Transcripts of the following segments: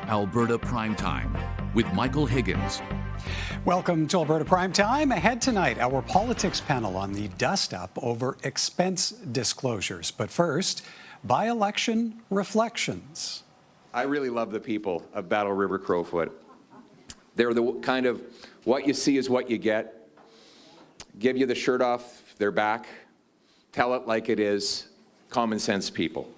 Alberta Primetime with Michael Higgins. Welcome to Alberta Primetime. Ahead tonight, our politics panel on the dust-up over expense disclosures. But first, by-election reflections. I really love the people of Battle River Crowfoot. They're the kind of what you see is what you get. Give you the shirt off their back. Tell it like it is. Common sense people.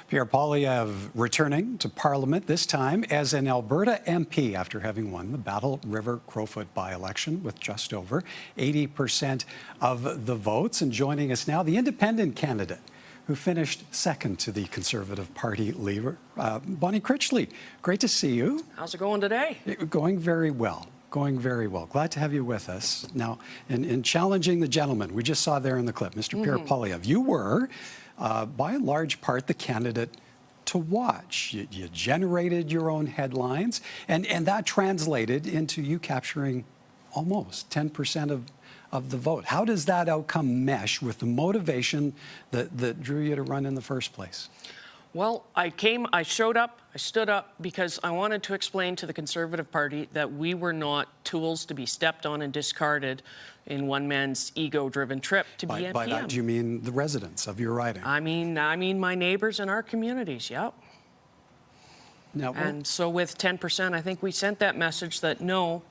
Pierre Poilievre returning to Parliament, this time as an Alberta MP after having won the Battle River Crowfoot by-election with just over 80% of the votes. And joining us now, the independent candidate who finished second to the Conservative Party leader, Bonnie Critchley. Great to see you. How's it going today? Going very well. Going very well. Glad to have you with us. Now, in challenging the gentleman we just saw there in the clip, Mr. Pierre Poilievre, you were, by and large part, the candidate to watch. You generated your own headlines, and that translated into you capturing almost 10% of the vote. How does that outcome mesh with the motivation that drew you to run in the first place? Well, I showed up, I stood up because I wanted to explain to the Conservative Party that we were not tools to be stepped on and discarded in one man's ego-driven trip to be NPM. By that, do you mean the residents of your riding? I mean my neighbors in our communities, yep. Now, and so with 10%, I think we sent that message that no,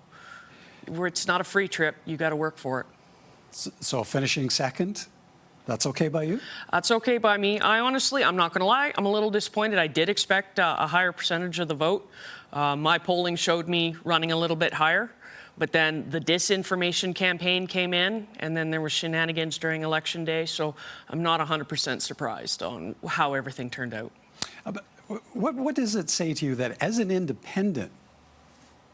it's not a free trip, you got to work for it. So finishing second? That's okay by you? That's okay by me. I'm not going to lie, I'm a little disappointed. I did expect a higher percentage of the vote. My polling showed me running a little bit higher, but then the disinformation campaign came in, and then there was shenanigans during Election Day, so I'm not 100% surprised on how everything turned out. What does it say to you that as an independent,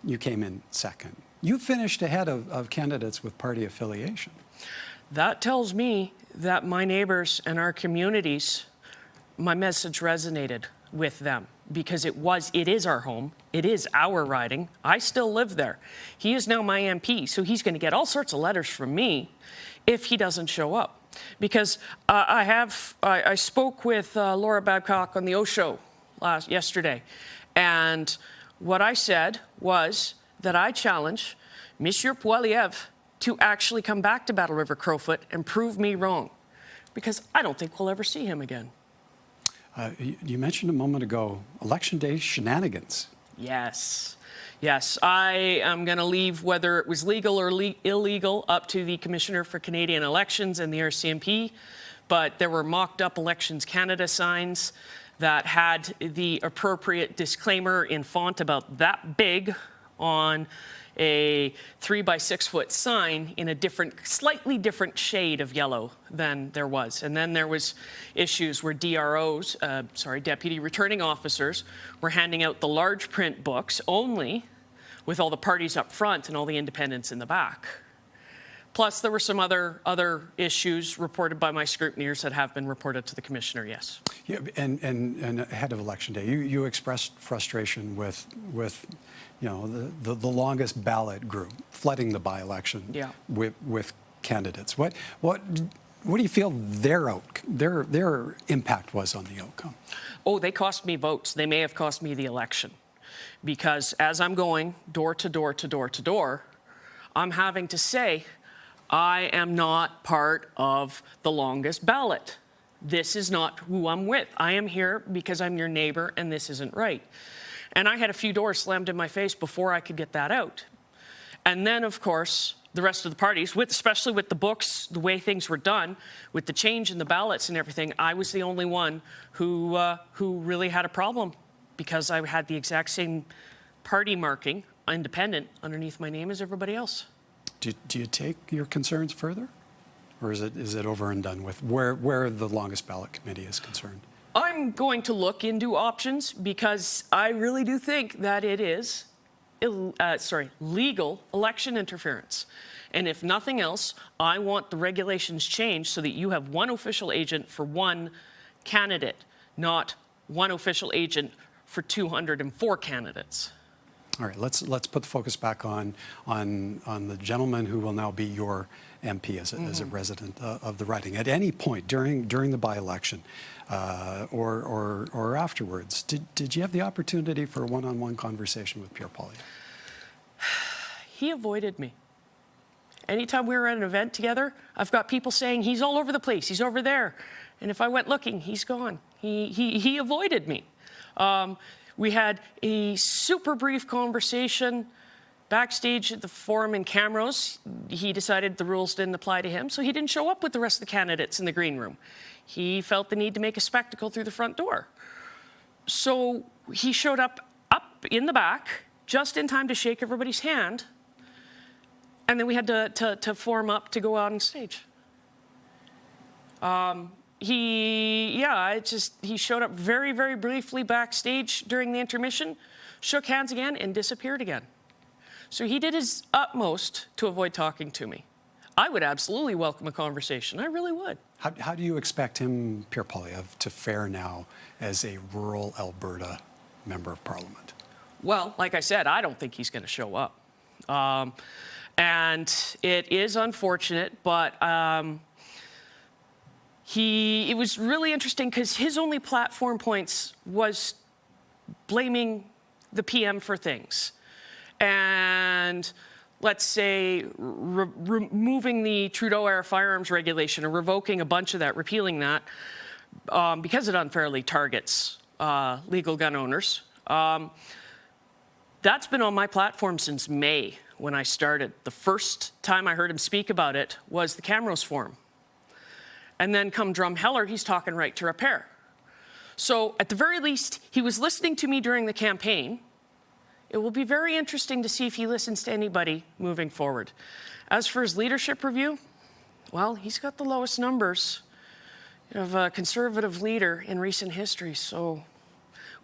you came in second? You finished ahead of candidates with party affiliation. That tells me that my neighbors and our communities, my message resonated with them because it is our home. It is our riding. I still live there. He is now my MP, so he's going to get all sorts of letters from me if he doesn't show up. Because I spoke with Laura Babcock on the O Show yesterday, and what I said was that I challenge Monsieur Poilievre to actually come back to Battle River Crowfoot and prove me wrong, because I don't think we'll ever see him again. You mentioned a moment ago, Election Day shenanigans. Yes. Yes, I am going to leave whether it was legal or illegal up to the Commissioner for Canadian Elections and the RCMP, but there were mocked up Elections Canada signs that had the appropriate disclaimer in font about that big on a 3-by-6 foot sign in a slightly different shade of yellow than there was. And then there was issues where DROs, deputy returning officers, were handing out the large print books only with all the parties up front and all the independents in the back. Plus, there were some other issues reported by my scrutineers that have been reported to the Commissioner, yes. Yeah, and ahead of Election Day, you expressed frustration with the longest ballot group flooding the by-election with candidates. What do you feel their impact was on the outcome? Oh, they cost me votes. They may have cost me the election, because as I'm going door to door to door to door, I'm having to say, I am not part of the longest ballot. This is not who I'm with. I am here because I'm your neighbor, and this isn't right. And I had a few doors slammed in my face before I could get that out. And then, of course, the rest of the parties, especially with the books, the way things were done, with the change in the ballots and everything, I was the only one who really had a problem, because I had the exact same party marking, independent, underneath my name as everybody else. Do you take your concerns further? Or is it over and done with where the longest ballot committee is concerned? I'm going to look into options, because I really do think that it is legal election interference. And if nothing else, I want the regulations changed so that you have one official agent for one candidate, not one official agent for 204 candidates. All right, let's put the focus back on the gentleman who will now be your MP as a resident of the riding. At any point during the by-election or afterwards, did you have the opportunity for a one-on-one conversation with Pierre Poilievre? He avoided me. Anytime we were at an event together, I've got people saying, he's all over the place, he's over there. And if I went looking, he's gone. He avoided me. We had a super brief conversation backstage at the forum in Camrose. He decided the rules didn't apply to him, so he didn't show up with the rest of the candidates in the green room. He felt the need to make a spectacle through the front door. So he showed up in the back, just in time to shake everybody's hand, and then we had to form up to go out on stage. He showed up very, very briefly backstage during the intermission, shook hands again, and disappeared again. So he did his utmost to avoid talking to me. I would absolutely welcome a conversation. I really would. How do you expect him, Pierre Poilievre, to fare now as a rural Alberta member of Parliament? Well, like I said, I don't think he's going to show up. And it is unfortunate, but it was really interesting because his only platform points was blaming the PM for things. And let's say removing the Trudeau-era firearms regulation or revoking a bunch of that, repealing that, because it unfairly targets legal gun owners. That's been on my platform since May when I started. The first time I heard him speak about it was the Camrose Forum. And then come Drumheller, he's talking right to repair. So at the very least, he was listening to me during the campaign. It will be very interesting to see if he listens to anybody moving forward. As for his leadership review, well, he's got the lowest numbers of a Conservative leader in recent history, so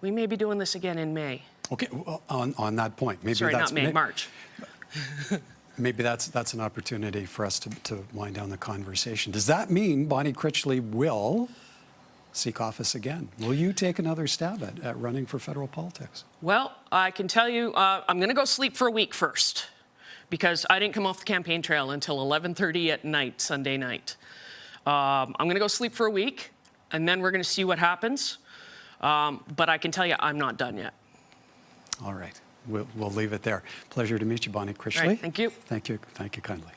we may be doing this again in May. Okay, well, on that point, maybe Sorry, that's... not May, March. Maybe that's an opportunity for us to wind down the conversation. Does that mean Bonnie Critchley will seek office again? Will you take another stab at running for federal politics? Well, I can tell you, I'm going to go sleep for a week first because I didn't come off the campaign trail until 11:30 at night, Sunday night. I'm going to go sleep for a week, and then we're going to see what happens. But I can tell you, I'm not done yet. All right. We'll leave it there. Pleasure to meet you, Bonnie Critchley. Right, thank you. Thank you kindly.